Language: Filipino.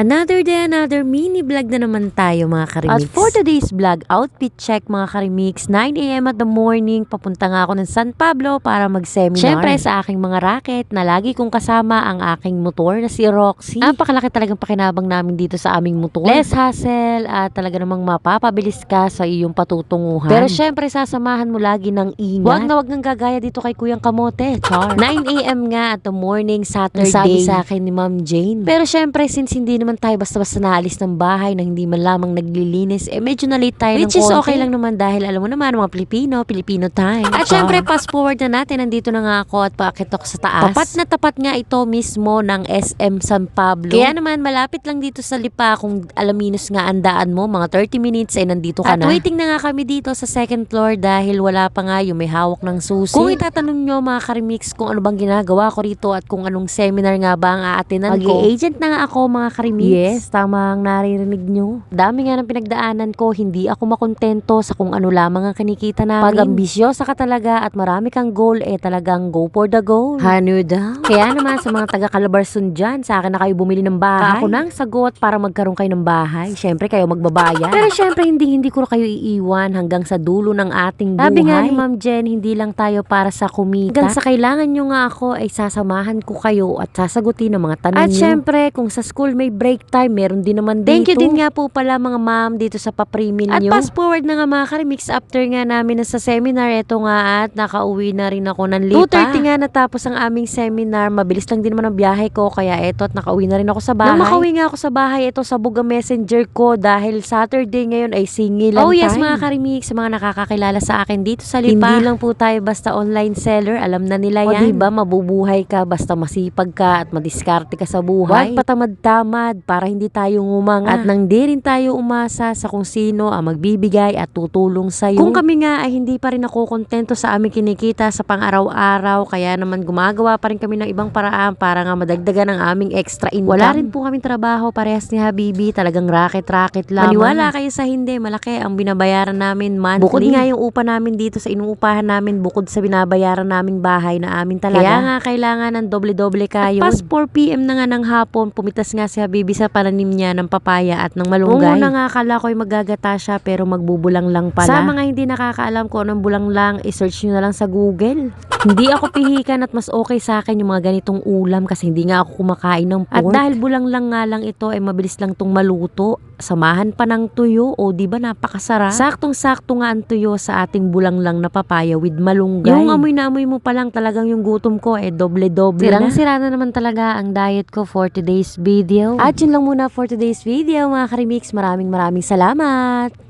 Another day, another mini vlog na naman tayo mga karimix. At for today's vlog, outfit check mga karimix. 9 AM at the morning, papunta nga ako ng San Pablo para mag-seminar. Syempre sa aking mga racket na lagi kong kasama ang aking motor na si Roxy. Napakalaki talagang pakinabang namin dito sa aming motor. Less hassle at talaga namang mapapabilis ka sa iyong patutunguhan. Pero syempre sasamahan mo lagi ng ingat. Wag nang gagaya dito kay Kuyang Kamote. Char. 9 AM nga at the morning, Saturday. Sabi sa akin ni Ma'am Jane. Pero syempre since hindi naman tayo basta-basta naalis ng bahay na hindi man lamang naglilinis, medyo na late tayo ng konti. Which is okay lang naman dahil alam mo naman mga Filipino time. At syempre fast forward na natin, nandito na nga ako at paakit ako sa taas. Tapat nga ito mismo ng SM San Pablo. Kaya naman malapit lang dito sa Lipa, kung Alaminos nga ang daan mo, mga 30 minutes ay nandito ka na. At waiting na nga kami dito sa second floor dahil wala pa nga yung may hawak ng susi. Kung itatanong nyo mga karimix kung ano bang ginagawa ko rito at kung anong seminar nga ba ang aatinan ko, agent na nga ako mga karimix. Yes, tama ang naririnig nyo. Dami nga ng pinagdaanan ko, hindi ako makontento sa kung ano lamang ang kinikita namin. Pag ambisyosa ka talaga at marami kang goal, talagang go for the goal. Hano daw. Kaya naman sa mga taga Calabarzon dyan, sa akin na kayo bumili ng bahay. Ako nang sagot para magkaroon kayo ng bahay. Syempre kayo magbabayad. Pero syempre hindi ko kayo iiwan hanggang sa dulo ng ating buhay. Sabi nga ni Ma'am Jen, hindi lang tayo para sa kumita. Hanggang sa kailangan nyo nga ako ay sasamahan ko kayo at sasagutin ang mga tanong nyo. At syempre kung sa school may break time, meron din naman dito. Thank you din nga po pala mga ma'am dito sa paprimil nyo. At fast forward na nga mga karimix, after nga namin na sa seminar, eto nga at nakauwi na rin ako ng Lipa. 2:30 nga natapos ang aming seminar, mabilis lang din naman ang biyahe ko, kaya eto at nakauwi na rin ako sa bahay. Nang makauwi nga ako sa bahay, eto sabog ang messenger ko dahil Saturday ngayon ay singilan time. Oh yes mga karimix, sa mga nakakakilala sa akin dito sa Lipa. Hindi lang po tayo basta online seller, alam na nila yan. O diba, mabubuhay ka basta masipag ka at madiskarte ka sa buhay. Huwag patamad-tamad para hindi tayo ngumanga at nang di rin tayo umasa sa kung sino ang magbibigay at tutulong sa'yo. Kung kami nga ay hindi pa rin ako kontento sa aming kinikita sa pang-araw-araw, kaya naman gumagawa pa rin kami ng ibang paraan para nga madagdagan ang aming extra income. Wala rin po kaming trabaho, parehas ni Habibi, talagang racket lang. Maniwala kayo sa hindi, malaki ang binabayaran namin monthly. Bukod nga yung upa namin dito sa inuupahan namin, bukod sa binabayaran naming bahay na amin talaga. Kaya nga kailangan ng doble-doble kayo. At past 4 PM na nga ng hapon, pumitas nga si Habibi sa pananim niya ng papaya at ng malunggay. Una nga akala ko ay magagata siya pero magbubulang lang pala. Sa mga hindi nakakaalam kung anong bulang lang, i-search nyo na lang sa Google. Hindi ako pihikan at mas okay sa akin yung mga ganitong ulam kasi hindi nga ako kumakain ng pork. At dahil bulang lang nga lang ito, ay mabilis lang tong maluto. Samahan pa ng tuyo, o diba napakasarap? Saktong-sakto nga ang tuyo sa ating bulang lang na papaya with malunggay. Yung amoy na amoy mo pa lang talagang yung gutom ko doble-doble na. Sirang-sira na naman talaga ang diet ko for today's video. At yun lang muna for today's video mga karimix. Maraming salamat!